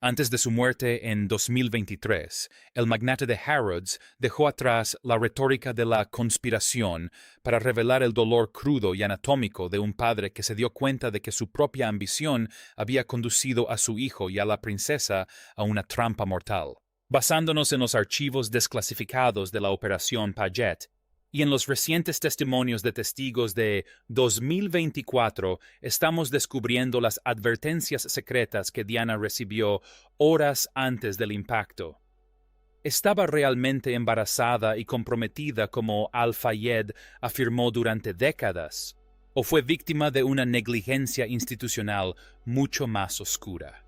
Antes de su muerte en 2023, el magnate de Harrods dejó atrás la retórica de la conspiración para revelar el dolor crudo y anatómico de un padre que se dio cuenta de que su propia ambición había conducido a su hijo y a la princesa a una trampa mortal. Basándonos en los archivos desclasificados de la Operación Paget y en los recientes testimonios de testigos de 2024, estamos descubriendo las advertencias secretas que Diana recibió horas antes del impacto. ¿Estaba realmente embarazada y comprometida como Al-Fayed afirmó durante décadas? ¿O fue víctima de una negligencia institucional mucho más oscura?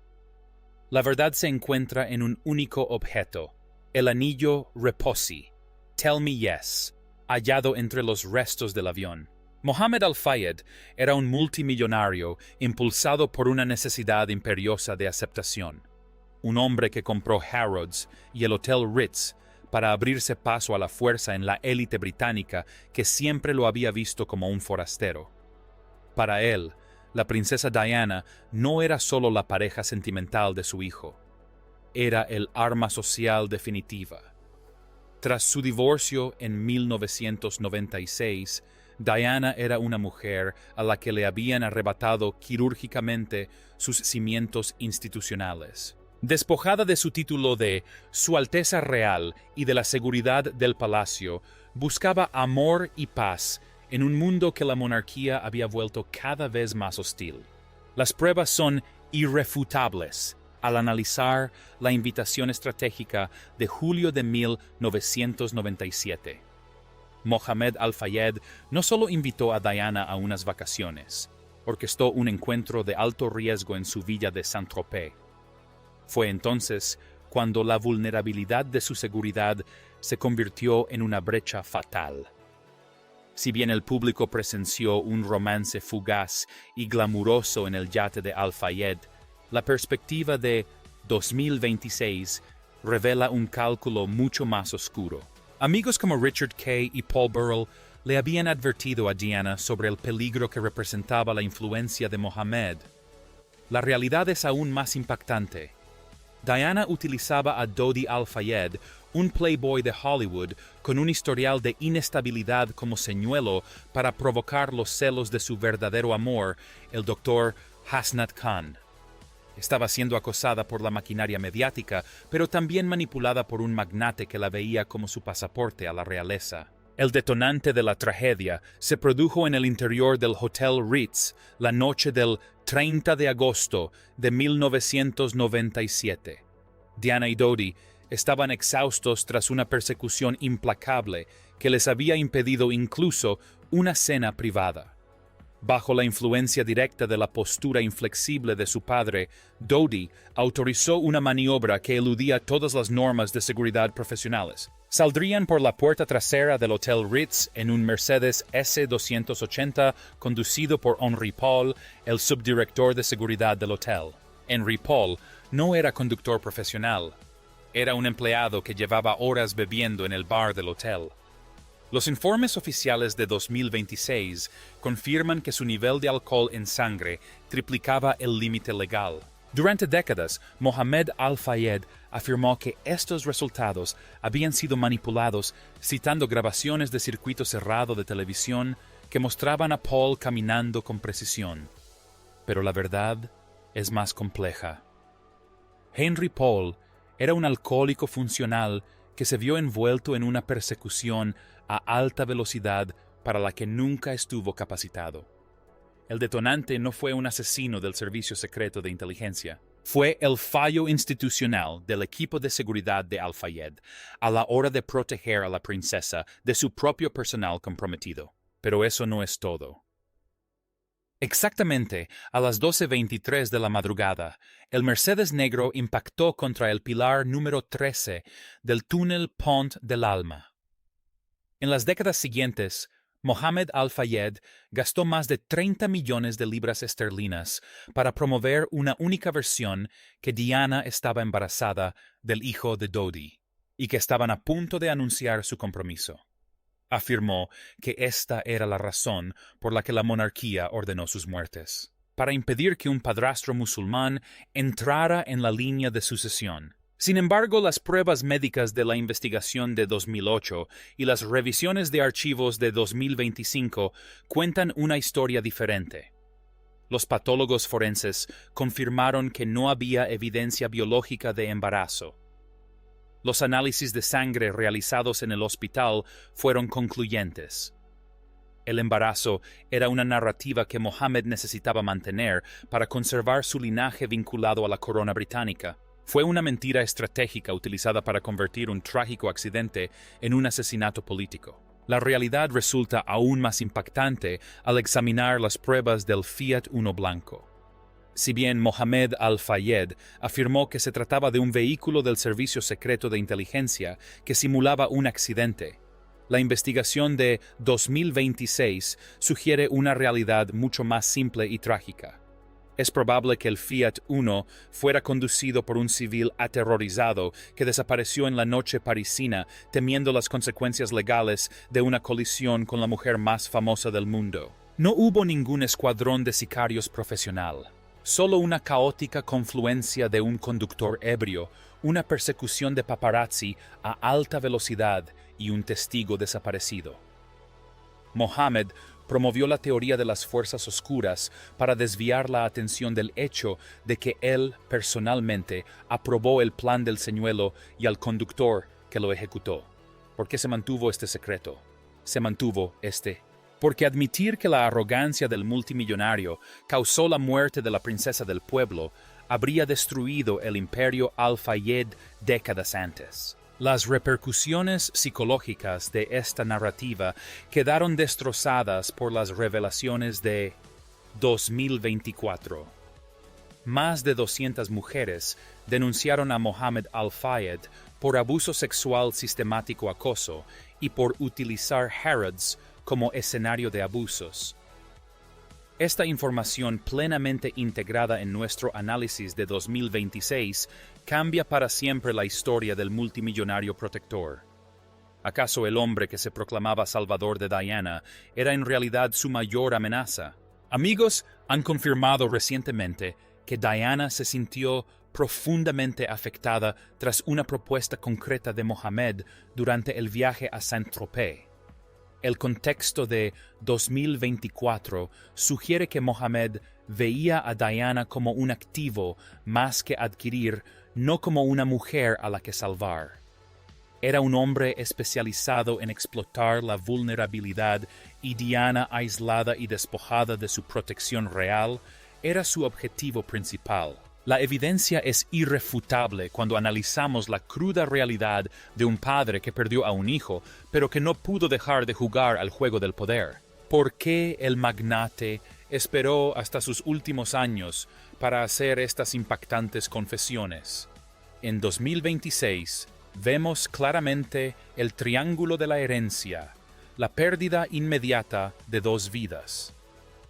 La verdad se encuentra en un único objeto, el anillo Reposi, Tell Me Yes, hallado entre los restos del avión. Mohammed Al-Fayed era un multimillonario impulsado por una necesidad imperiosa de aceptación. Un hombre que compró Harrods y el Hotel Ritz para abrirse paso a la fuerza en la élite británica que siempre lo había visto como un forastero. Para él, la princesa Diana no era solo la pareja sentimental de su hijo, era el arma social definitiva. Tras su divorcio en 1996, Diana era una mujer a la que le habían arrebatado quirúrgicamente sus cimientos institucionales. Despojada de su título de Su Alteza Real y de la seguridad del palacio, buscaba amor y paz en un mundo que la monarquía había vuelto cada vez más hostil. Las pruebas son irrefutables al analizar la invitación estratégica de julio de 1997. Mohammed Al-Fayed no solo invitó a Diana a unas vacaciones, orquestó un encuentro de alto riesgo en su villa de Saint-Tropez. Fue entonces cuando la vulnerabilidad de su seguridad se convirtió en una brecha fatal. Si bien el público presenció un romance fugaz y glamuroso en el yate de Al-Fayed, la perspectiva de 2026 revela un cálculo mucho más oscuro. Amigos como Richard Kay y Paul Burrell le habían advertido a Diana sobre el peligro que representaba la influencia de Mohammed. La realidad es aún más impactante. Diana utilizaba a Dodi Al-Fayed, un playboy de Hollywood con un historial de inestabilidad como señuelo, para provocar los celos de su verdadero amor, el doctor Hasnat Khan. Estaba siendo acosada por la maquinaria mediática, pero también manipulada por un magnate que la veía como su pasaporte a la realeza. El detonante de la tragedia se produjo en el interior del Hotel Ritz la noche del 30 de agosto de 1997. Diana y Dodi estaban exhaustos tras una persecución implacable que les había impedido incluso una cena privada. Bajo la influencia directa de la postura inflexible de su padre, Dodi autorizó una maniobra que eludía todas las normas de seguridad profesionales. Saldrían por la puerta trasera del Hotel Ritz en un Mercedes S280 conducido por Henry Paul, el subdirector de seguridad del hotel. Henry Paul no era conductor profesional. Era un empleado que llevaba horas bebiendo en el bar del hotel. Los informes oficiales de 2026 confirman que su nivel de alcohol en sangre triplicaba el límite legal. Durante décadas, Mohammed Al-Fayed afirmó que estos resultados habían sido manipulados, citando grabaciones de circuito cerrado de televisión que mostraban a Paul caminando con precisión. Pero la verdad es más compleja. Henry Paul era un alcohólico funcional que se vio envuelto en una persecución a alta velocidad para la que nunca estuvo capacitado. El detonante no fue un asesino del Servicio Secreto de Inteligencia. Fue el fallo institucional del equipo de seguridad de Al-Fayed a la hora de proteger a la princesa de su propio personal comprometido. Pero eso no es todo. Exactamente a las 12:23 de la madrugada, el Mercedes negro impactó contra el pilar número 13 del túnel Pont del Alma. En las décadas siguientes, Mohammed Al-Fayed gastó más de 30 millones de libras esterlinas para promover una única versión, que Diana estaba embarazada del hijo de Dodi y que estaban a punto de anunciar su compromiso. Afirmó que esta era la razón por la que la monarquía ordenó sus muertes. para impedir que un padrastro musulmán entrara en la línea de sucesión. Sin embargo, las pruebas médicas de la investigación de 2008 y las revisiones de archivos de 2025 cuentan una historia diferente. Los patólogos forenses confirmaron que no había evidencia biológica de embarazo. Los análisis de sangre realizados en el hospital fueron concluyentes. El embarazo era una narrativa que Mohammed necesitaba mantener para conservar su linaje vinculado a la corona británica. Fue una mentira estratégica utilizada para convertir un trágico accidente en un asesinato político. La realidad resulta aún más impactante al examinar las pruebas del Fiat Uno blanco. Si bien Mohammed Al-Fayed afirmó que se trataba de un vehículo del Servicio Secreto de Inteligencia que simulaba un accidente, la investigación de 2026 sugiere una realidad mucho más simple y trágica. Es probable que el Fiat Uno fuera conducido por un civil aterrorizado que desapareció en la noche parisina temiendo las consecuencias legales de una colisión con la mujer más famosa del mundo. No hubo ningún escuadrón de sicarios profesional, solo una caótica confluencia de un conductor ebrio, una persecución de paparazzi a alta velocidad y un testigo desaparecido. Mohammed promovió la teoría de las fuerzas oscuras para desviar la atención del hecho de que él personalmente aprobó el plan del señuelo y al conductor que lo ejecutó. ¿Por qué se mantuvo este secreto? Porque admitir que la arrogancia del multimillonario causó la muerte de la princesa del pueblo habría destruido el imperio Al-Fayed décadas antes. Las repercusiones psicológicas de esta narrativa quedaron destrozadas por las revelaciones de 2024. Más de 200 mujeres denunciaron a Mohammed Al-Fayed por abuso sexual sistemático acoso y por utilizar Harrods como escenario de abusos. Esta información plenamente integrada en nuestro análisis de 2026 cambia para siempre la historia del multimillonario protector. ¿Acaso el hombre que se proclamaba salvador de Diana era en realidad su mayor amenaza? Amigos han confirmado recientemente que Diana se sintió profundamente afectada tras una propuesta concreta de Mohammed durante el viaje a Saint-Tropez. El contexto de 2024 sugiere que Mohammed veía a Diana como un activo más que adquirir, no como una mujer a la que salvar. Era un hombre especializado en explotar la vulnerabilidad y Diana, aislada y despojada de su protección real, era su objetivo principal. La evidencia es irrefutable cuando analizamos la cruda realidad de un padre que perdió a un hijo, pero que no pudo dejar de jugar al juego del poder. ¿Por qué el magnate esperó hasta sus últimos años para hacer estas impactantes confesiones? En 2026 vemos claramente el triángulo de la herencia, la pérdida inmediata de dos vidas,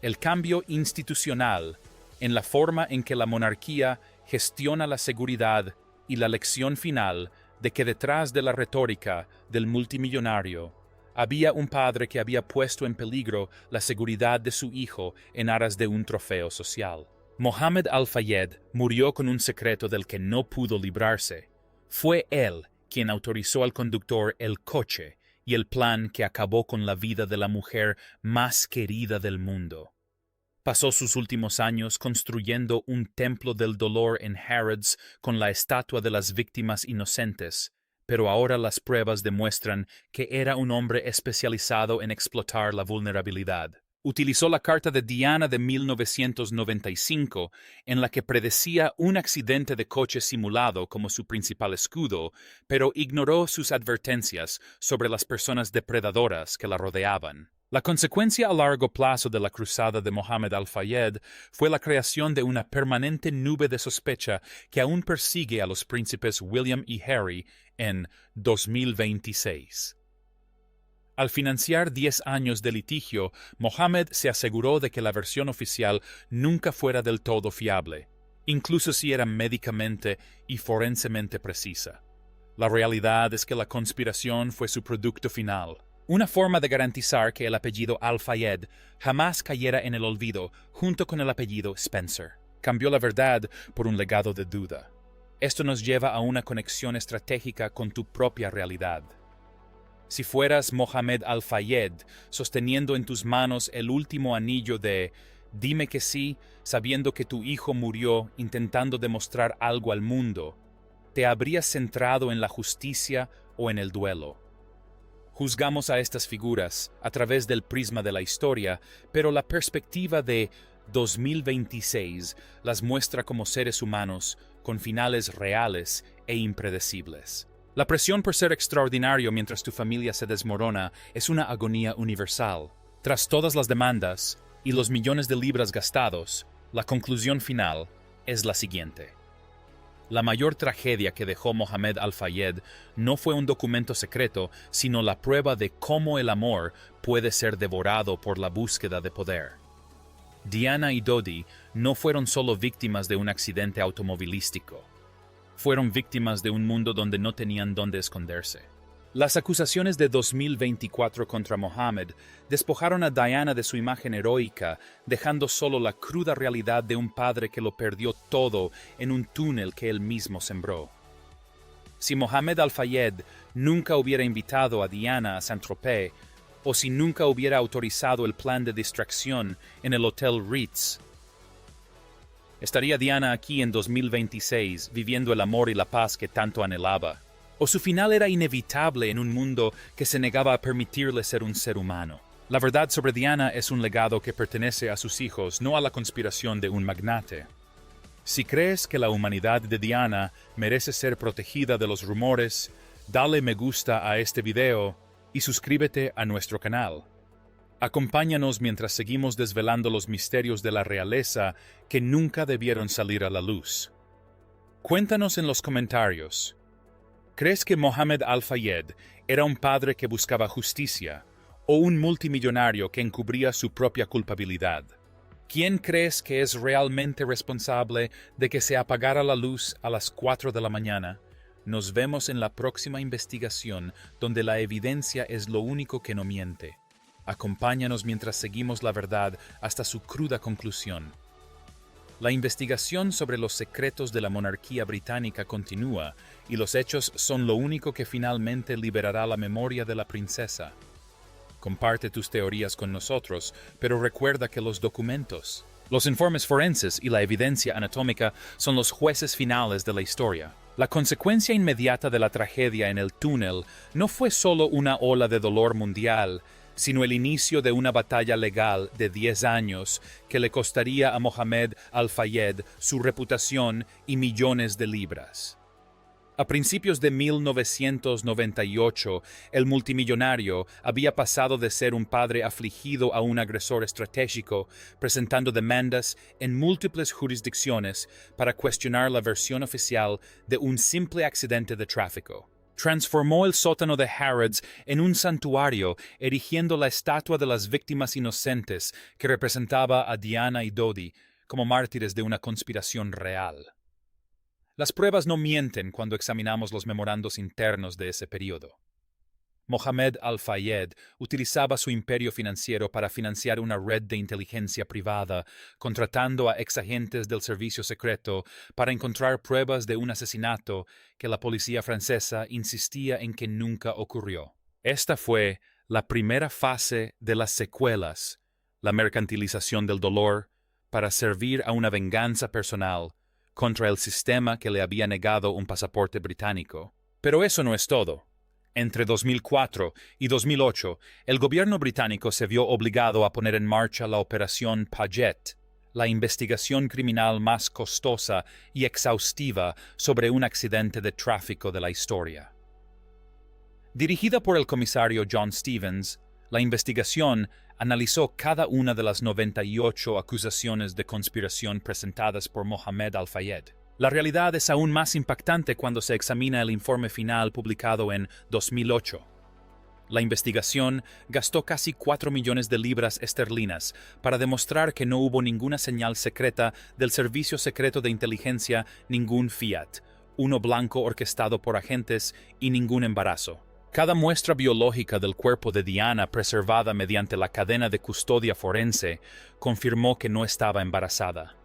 el cambio institucional en la forma en que la monarquía gestiona la seguridad y la lección final de que detrás de la retórica del multimillonario había un padre que había puesto en peligro la seguridad de su hijo en aras de un trofeo social. Mohammed Al-Fayed murió con un secreto del que no pudo librarse. Fue él quien autorizó al conductor el coche y el plan que acabó con la vida de la mujer más querida del mundo. Pasó sus últimos años construyendo un templo del dolor en Harrods con la estatua de las víctimas inocentes, pero ahora las pruebas demuestran que era un hombre especializado en explotar la vulnerabilidad. Utilizó la Carta de Diana de 1995, en la que predecía un accidente de coche simulado como su principal escudo, pero ignoró sus advertencias sobre las personas depredadoras que la rodeaban. La consecuencia a largo plazo de la cruzada de Mohammed Al-Fayed fue la creación de una permanente nube de sospecha que aún persigue a los príncipes William y Harry en 2026. Al financiar 10 años de litigio, Mohammed se aseguró de que la versión oficial nunca fuera del todo fiable, incluso si era médicamente y forensemente precisa. La realidad es que la conspiración fue su producto final. Una forma de garantizar que el apellido Al-Fayed jamás cayera en el olvido junto con el apellido Spencer. Cambió la verdad por un legado de duda. Esto nos lleva a una conexión estratégica con tu propia realidad. Si fueras Mohammed Al-Fayed, sosteniendo en tus manos el último anillo de "dime que sí", sabiendo que tu hijo murió intentando demostrar algo al mundo, ¿te habrías centrado en la justicia o en el duelo? Juzgamos a estas figuras a través del prisma de la historia, pero la perspectiva de 2026 las muestra como seres humanos con finales reales e impredecibles. La presión por ser extraordinario mientras tu familia se desmorona es una agonía universal. Tras todas las demandas y los millones de libras gastados, la conclusión final es la siguiente. La mayor tragedia que dejó Mohammed Al-Fayed no fue un documento secreto, sino la prueba de cómo el amor puede ser devorado por la búsqueda de poder. Diana y Dodi no fueron solo víctimas de un accidente automovilístico. Fueron víctimas de un mundo donde no tenían dónde esconderse. Las acusaciones de 2024 contra Mohammed despojaron a Diana de su imagen heroica, dejando solo la cruda realidad de un padre que lo perdió todo en un túnel que él mismo sembró. Si Mohammed Al-Fayed nunca hubiera invitado a Diana a Saint-Tropez, o si nunca hubiera autorizado el plan de distracción en el Hotel Ritz, ¿estaría Diana aquí en 2026 viviendo el amor y la paz que tanto anhelaba? ¿O su final era inevitable en un mundo que se negaba a permitirle ser un ser humano? La verdad sobre Diana es un legado que pertenece a sus hijos, no a la conspiración de un magnate. Si crees que la humanidad de Diana merece ser protegida de los rumores, dale me gusta a este video y suscríbete a nuestro canal. Acompáñanos mientras seguimos desvelando los misterios de la realeza que nunca debieron salir a la luz. Cuéntanos en los comentarios. ¿Crees que Mohammed Al-Fayed era un padre que buscaba justicia o un multimillonario que encubría su propia culpabilidad? ¿Quién crees que es realmente responsable de que se apagara la luz a las 4 de la mañana? Nos vemos en la próxima investigación donde la evidencia es lo único que no miente. Acompáñanos mientras seguimos la verdad hasta su cruda conclusión. La investigación sobre los secretos de la monarquía británica continúa y los hechos son lo único que finalmente liberará la memoria de la princesa. Comparte tus teorías con nosotros, pero recuerda que los documentos, los informes forenses y la evidencia anatómica son los jueces finales de la historia. La consecuencia inmediata de la tragedia en el túnel no fue solo una ola de dolor mundial, sino el inicio de una batalla legal de 10 años que le costaría a Mohammed Al-Fayed su reputación y millones de libras. A principios de 1998, el multimillonario había pasado de ser un padre afligido a un agresor estratégico, presentando demandas en múltiples jurisdicciones para cuestionar la versión oficial de un simple accidente de tráfico. Transformó el sótano de Harrods en un santuario, erigiendo la estatua de las víctimas inocentes que representaba a Diana y Dodi como mártires de una conspiración real. Las pruebas no mienten cuando examinamos los memorandos internos de ese periodo. Mohammed Al-Fayed utilizaba su imperio financiero para financiar una red de inteligencia privada, contratando a exagentes del servicio secreto para encontrar pruebas de un asesinato que la policía francesa insistía en que nunca ocurrió. Esta fue la primera fase de las secuelas, la mercantilización del dolor, para servir a una venganza personal contra el sistema que le había negado un pasaporte británico. Pero eso no es todo. Entre 2004 y 2008, el gobierno británico se vio obligado a poner en marcha la Operación Paget, la investigación criminal más costosa y exhaustiva sobre un accidente de tráfico de la historia. Dirigida por el comisario John Stevens, la investigación analizó cada una de las 98 acusaciones de conspiración presentadas por Mohammed Al-Fayed. La realidad es aún más impactante cuando se examina el informe final publicado en 2008. La investigación gastó casi 4 millones de libras esterlinas para demostrar que no hubo ninguna señal secreta del Servicio Secreto de Inteligencia, ningún fiat, uno blanco orquestado por agentes y ningún embarazo. Cada muestra biológica del cuerpo de Diana preservada mediante la cadena de custodia forense confirmó que no estaba embarazada.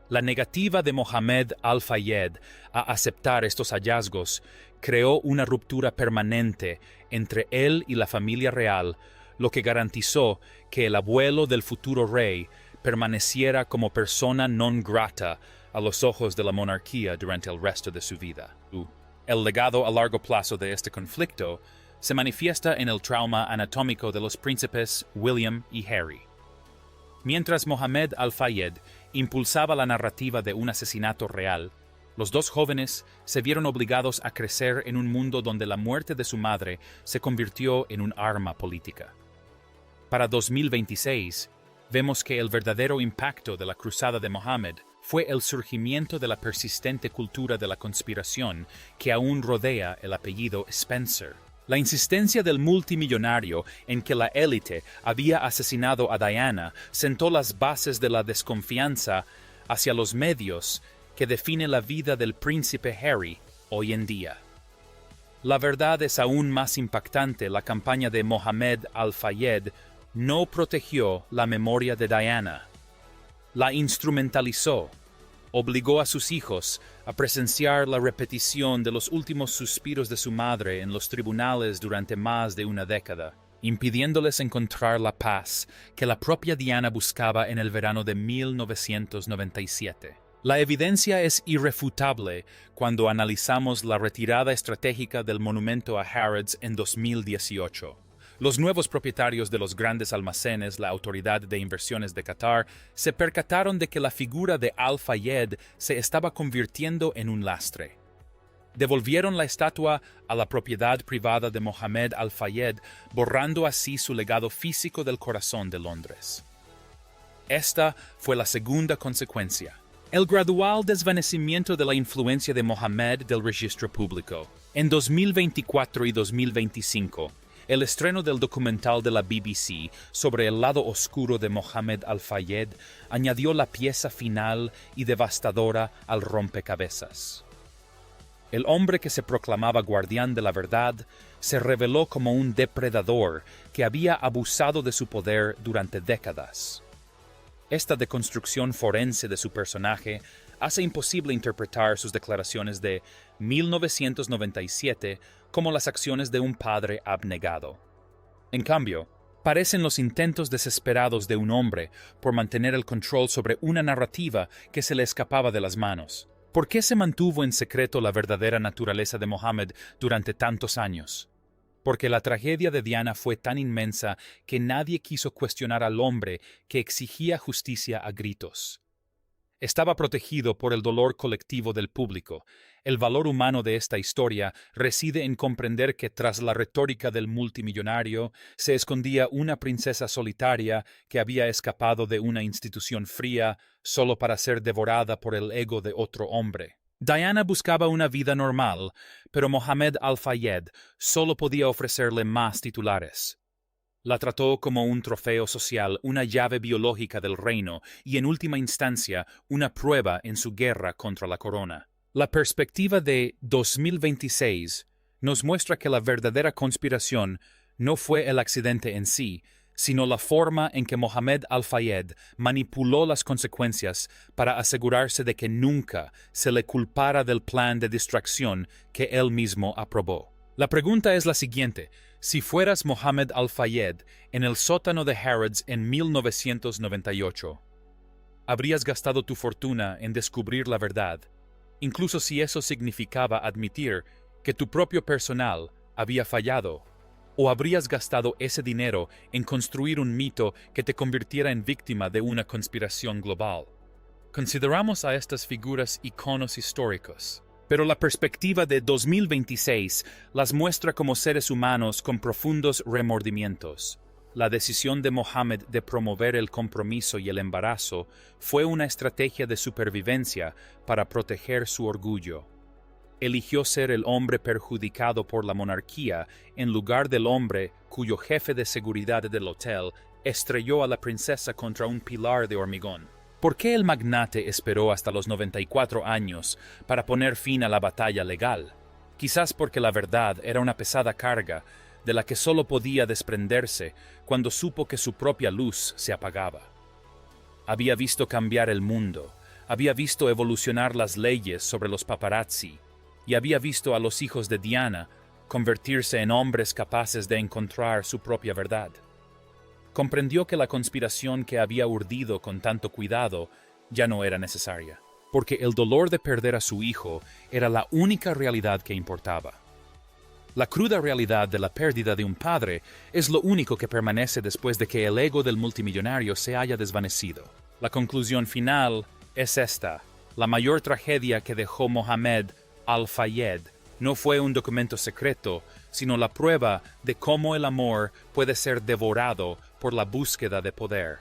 La negativa de Mohammed al-Fayed a aceptar estos hallazgos creó una ruptura permanente entre él y la familia real, lo que garantizó que el abuelo del futuro rey permaneciera como persona non grata a los ojos de la monarquía durante el resto de su vida. El legado a largo plazo de este conflicto se manifiesta en el trauma anatómico de los príncipes William y Harry. Mientras Mohammed al-Fayed impulsaba la narrativa de un asesinato real, los dos jóvenes se vieron obligados a crecer en un mundo donde la muerte de su madre se convirtió en un arma política. Para 2026, vemos que el verdadero impacto de la cruzada de Mohammed fue el surgimiento de la persistente cultura de la conspiración que aún rodea el apellido Spencer. La insistencia del multimillonario en que la élite había asesinado a Diana sentó las bases de la desconfianza hacia los medios que define la vida del príncipe Harry hoy en día. La verdad es aún más impactante. La campaña de Mohammed al-Fayed no protegió la memoria de Diana. La instrumentalizó, obligó a sus hijos a presenciar la repetición de los últimos suspiros de su madre en los tribunales durante más de una década, impidiéndoles encontrar la paz que la propia Diana buscaba en el verano de 1997. La evidencia es irrefutable cuando analizamos la retirada estratégica del monumento a Harrods en 2018. Los nuevos propietarios de los grandes almacenes, la Autoridad de Inversiones de Qatar, se percataron de que la figura de al-Fayed se estaba convirtiendo en un lastre. Devolvieron la estatua a la propiedad privada de Mohammed al-Fayed, borrando así su legado físico del corazón de Londres. Esta fue la segunda consecuencia: el gradual desvanecimiento de la influencia de Mohammed del registro público. En 2024 y 2025, el estreno del documental de la BBC sobre el lado oscuro de Mohammed al-Fayed añadió la pieza final y devastadora al rompecabezas. El hombre que se proclamaba guardián de la verdad se reveló como un depredador que había abusado de su poder durante décadas. Esta deconstrucción forense de su personaje hace imposible interpretar sus declaraciones de 1997 como las acciones de un padre abnegado. En cambio, parecen los intentos desesperados de un hombre por mantener el control sobre una narrativa que se le escapaba de las manos. ¿Por qué se mantuvo en secreto la verdadera naturaleza de Mohammed durante tantos años? Porque la tragedia de Diana fue tan inmensa que nadie quiso cuestionar al hombre que exigía justicia a gritos. Estaba protegido por el dolor colectivo del público. El valor humano de esta historia reside en comprender que tras la retórica del multimillonario se escondía una princesa solitaria que había escapado de una institución fría solo para ser devorada por el ego de otro hombre. Diana buscaba una vida normal, pero Mohammed al-Fayed solo podía ofrecerle más titulares. La trató como un trofeo social, una llave biológica del reino y, en última instancia, una prueba en su guerra contra la corona. La perspectiva de 2026 nos muestra que la verdadera conspiración no fue el accidente en sí, sino la forma en que Mohammed al-Fayed manipuló las consecuencias para asegurarse de que nunca se le culpara del plan de distracción que él mismo aprobó. La pregunta es la siguiente: si fueras Mohammed al-Fayed en el sótano de Harrods en 1998, ¿habrías gastado tu fortuna en descubrir la verdad, incluso si eso significaba admitir que tu propio personal había fallado? ¿O habrías gastado ese dinero en construir un mito que te convirtiera en víctima de una conspiración global? Consideramos a estas figuras iconos históricos, pero la perspectiva de 2026 las muestra como seres humanos con profundos remordimientos. La decisión de Mohammed de promover el compromiso y el embarazo fue una estrategia de supervivencia para proteger su orgullo. Eligió ser el hombre perjudicado por la monarquía en lugar del hombre cuyo jefe de seguridad del hotel estrelló a la princesa contra un pilar de hormigón. ¿Por qué el magnate esperó hasta los 94 años para poner fin a la batalla legal? Quizás porque la verdad era una pesada carga de la que solo podía desprenderse cuando supo que su propia luz se apagaba. Había visto cambiar el mundo, había visto evolucionar las leyes sobre los paparazzi, y había visto a los hijos de Diana convertirse en hombres capaces de encontrar su propia verdad. Comprendió que la conspiración que había urdido con tanto cuidado ya no era necesaria, porque el dolor de perder a su hijo era la única realidad que importaba. La cruda realidad de la pérdida de un padre es lo único que permanece después de que el ego del multimillonario se haya desvanecido. La conclusión final es esta: la mayor tragedia que dejó Mohammed al-Fayed no fue un documento secreto, sino la prueba de cómo el amor puede ser devorado por la búsqueda de poder.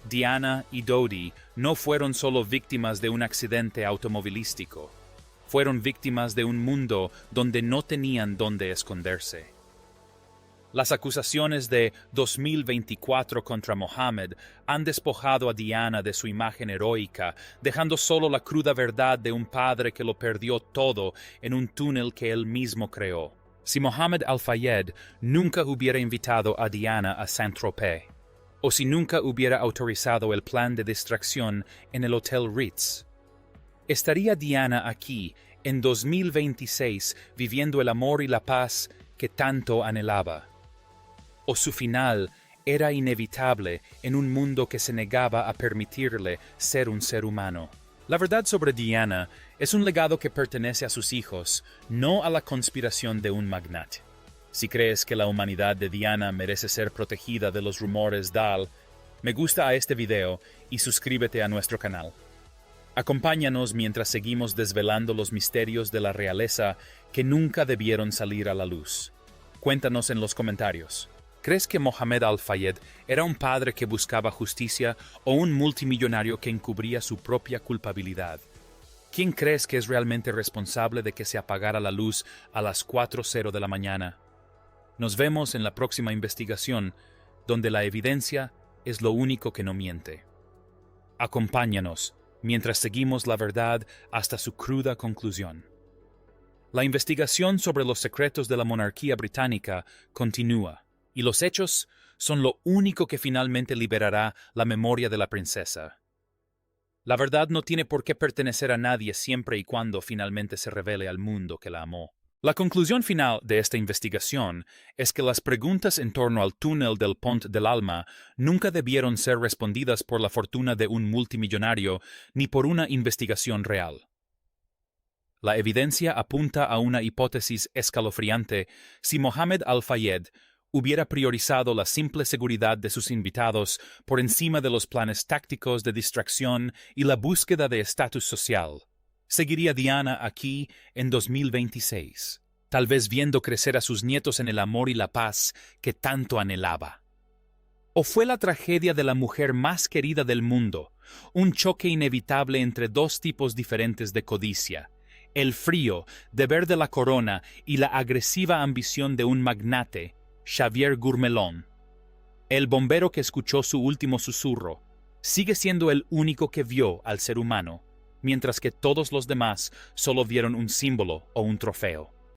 Diana y Dodi no fueron solo víctimas de un accidente automovilístico. Fueron víctimas de un mundo donde no tenían dónde esconderse. Las acusaciones de 2024 contra Mohammed han despojado a Diana de su imagen heroica, dejando solo la cruda verdad de un padre que lo perdió todo en un túnel que él mismo creó. Si Mohammed al-Fayed nunca hubiera invitado a Diana a Saint-Tropez, o si nunca hubiera autorizado el plan de distracción en el Hotel Ritz, ¿estaría Diana aquí, en 2026, viviendo el amor y la paz que tanto anhelaba? ¿O su final era inevitable en un mundo que se negaba a permitirle ser un ser humano? La verdad sobre Diana es un legado que pertenece a sus hijos, no a la conspiración de un magnate. Si crees que la humanidad de Diana merece ser protegida de los rumores, dale me gusta a este video y suscríbete a nuestro canal. Acompáñanos mientras seguimos desvelando los misterios de la realeza que nunca debieron salir a la luz. Cuéntanos en los comentarios. ¿Crees que Mohammed al-Fayed era un padre que buscaba justicia o un multimillonario que encubría su propia culpabilidad? ¿Quién crees que es realmente responsable de que se apagara la luz a las 4:00 de la mañana? Nos vemos en la próxima investigación, donde la evidencia es lo único que no miente. Acompáñanos mientras seguimos la verdad hasta su cruda conclusión. La investigación sobre los secretos de la monarquía británica continúa, y los hechos son lo único que finalmente liberará la memoria de la princesa. La verdad no tiene por qué pertenecer a nadie siempre y cuando finalmente se revele al mundo que la amó. La conclusión final de esta investigación es que las preguntas en torno al túnel del Pont del Alma nunca debieron ser respondidas por la fortuna de un multimillonario ni por una investigación real. La evidencia apunta a una hipótesis escalofriante: si Mohammed al-Fayed hubiera priorizado la simple seguridad de sus invitados por encima de los planes tácticos de distracción y la búsqueda de estatus social, ¿seguiría Diana aquí en 2026, tal vez viendo crecer a sus nietos en el amor y la paz que tanto anhelaba? ¿O fue la tragedia de la mujer más querida del mundo, un choque inevitable entre dos tipos diferentes de codicia, el frío deber de la corona y la agresiva ambición de un magnate, Xavier Gourmelon? El bombero que escuchó su último susurro sigue siendo el único que vio al ser humano, mientras que todos los demás solo vieron un símbolo o un trofeo.